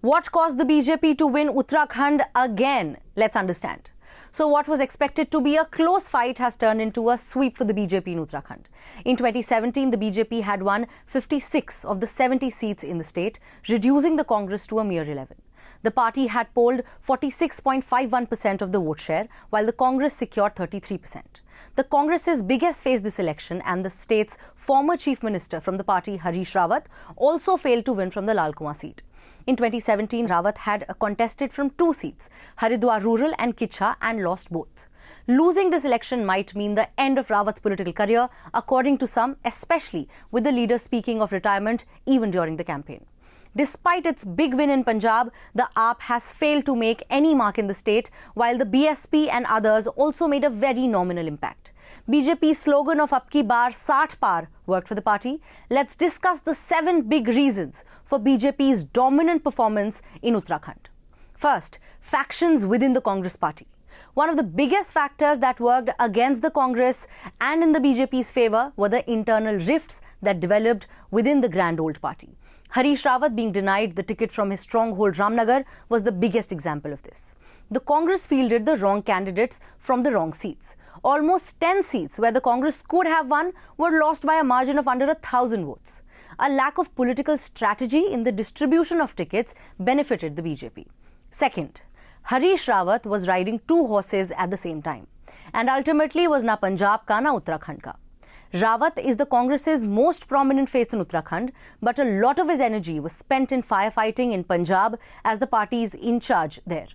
What caused the BJP to win Uttarakhand again? Let's understand. So what was expected to be a close fight has turned into a sweep for the BJP in Uttarakhand. In 2017, the BJP had won 56 of the 70 seats in the state, reducing the Congress to a mere 11. The party had polled 46.51% of the vote share, while the Congress secured 33%. The Congress's biggest face this election and the state's former chief minister from the party, Harish Rawat, also failed to win from the Lal Kuan seat. In 2017, Rawat had contested from two seats, Haridwar Rural and Kicha, and lost both. Losing this election might mean the end of Rawat's political career, according to some, especially with the leader speaking of retirement even during the campaign. Despite its big win in Punjab, the AAP has failed to make any mark in the state, while the BSP and others also made a very nominal impact. BJP's slogan of Abki baar, paar worked for the party. Let's discuss the 7 big reasons for BJP's dominant performance in Uttarakhand. First, factions within the Congress party. One of the biggest factors that worked against the Congress and in the BJP's favour were the internal rifts that developed within the grand old party. Harish Rawat being denied the ticket from his stronghold Ramnagar was the biggest example of this. The Congress fielded the wrong candidates from the wrong seats. Almost 10 seats where the Congress could have won were lost by a margin of under 1,000 votes. A lack of political strategy in the distribution of tickets benefited the BJP. Second, Harish Rawat was riding 2 horses at the same time and ultimately was na Punjab ka na Uttarakhand ka. Rawat is the Congress's most prominent face in Uttarakhand, but a lot of his energy was spent in firefighting in Punjab as the party is in charge there.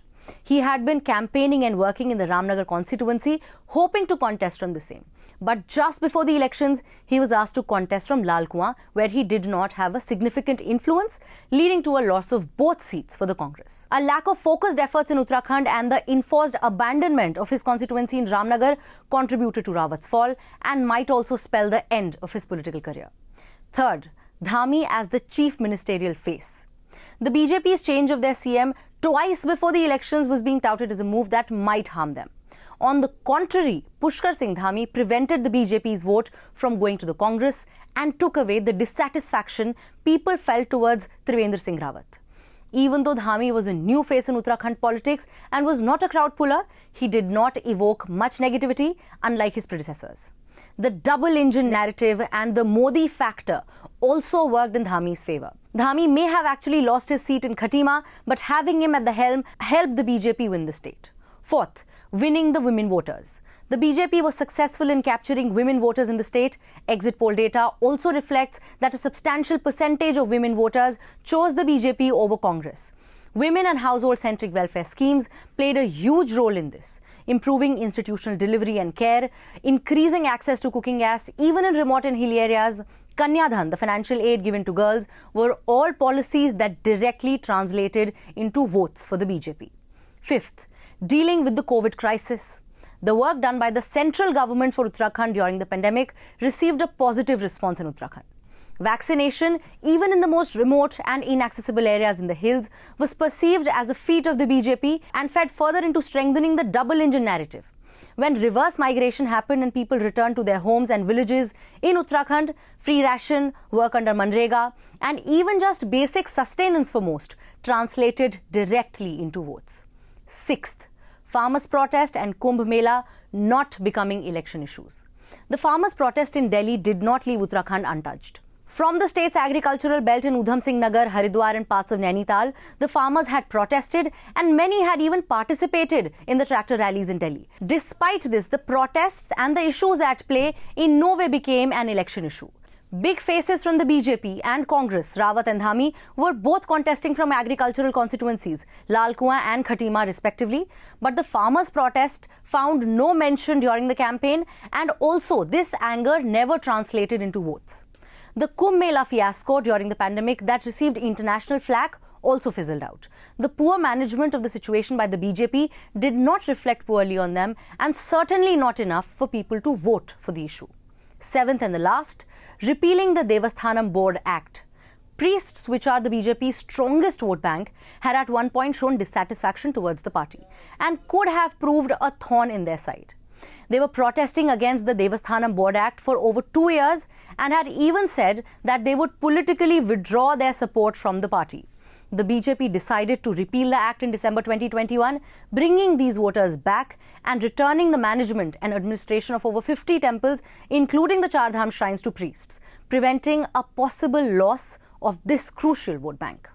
He had been campaigning and working in the Ramnagar constituency, hoping to contest from the same. But just before the elections, he was asked to contest from Lal Kuan, where he did not have a significant influence, leading to a loss of both seats for the Congress. A lack of focused efforts in Uttarakhand and the enforced abandonment of his constituency in Ramnagar contributed to Rawat's fall and might also spell the end of his political career. Third, Dhami as the chief ministerial face. The BJP's change of their CM twice before the elections was being touted as a move that might harm them. On the contrary, Pushkar Singh Dhami prevented the BJP's vote from going to the Congress and took away the dissatisfaction people felt towards Trivendra Singh Rawat. Even though Dhami was a new face in Uttarakhand politics and was not a crowd puller, he did not evoke much negativity, unlike his predecessors. The double-engine narrative and the Modi factor also worked in Dhami's favour. Dhami may have actually lost his seat in Khatima, but having him at the helm helped the BJP win the state. Fourth, winning the women voters. The BJP was successful in capturing women voters in the state. Exit poll data also reflects that a substantial percentage of women voters chose the BJP over Congress. Women and household-centric welfare schemes played a huge role in this, improving institutional delivery and care, increasing access to cooking gas even in remote and hilly areas. Kanyadhan, the financial aid given to girls, were all policies that directly translated into votes for the BJP. Fifth, dealing with the COVID crisis. The work done by the central government for Uttarakhand during the pandemic received a positive response in Uttarakhand. Vaccination, even in the most remote and inaccessible areas in the hills, was perceived as a feat of the BJP and fed further into strengthening the double-engine narrative. When reverse migration happened and people returned to their homes and villages in Uttarakhand, free ration, work under Manrega, and even just basic sustenance for most translated directly into votes. Sixth, farmers' protest and Kumbh Mela not becoming election issues. The farmers' protest in Delhi did not leave Uttarakhand untouched. From the state's agricultural belt in Udham Singh Nagar, Haridwar and parts of Nainital, the farmers had protested and many had even participated in the tractor rallies in Delhi. Despite this, the protests and the issues at play in no way became an election issue. Big faces from the BJP and Congress, Rawat and Dhami, were both contesting from agricultural constituencies, Lal Kuan and Khatima respectively. But the farmers' protest found no mention during the campaign, and also this anger never translated into votes. The Kumbh Mela fiasco during the pandemic that received international flack also fizzled out. The poor management of the situation by the BJP did not reflect poorly on them, and certainly not enough for people to vote for the issue. Seventh and the last, repealing the Devasthanam Board Act. Priests, which are the BJP's strongest vote bank, had at one point shown dissatisfaction towards the party and could have proved a thorn in their side. They were protesting against the Devasthanam Board Act for over 2 years and had even said that they would politically withdraw their support from the party. the BJP decided to repeal the act in December 2021, bringing these voters back and returning the management and administration of over 50 temples, including the Char Dham shrines, to priests, preventing a possible loss of this crucial vote bank.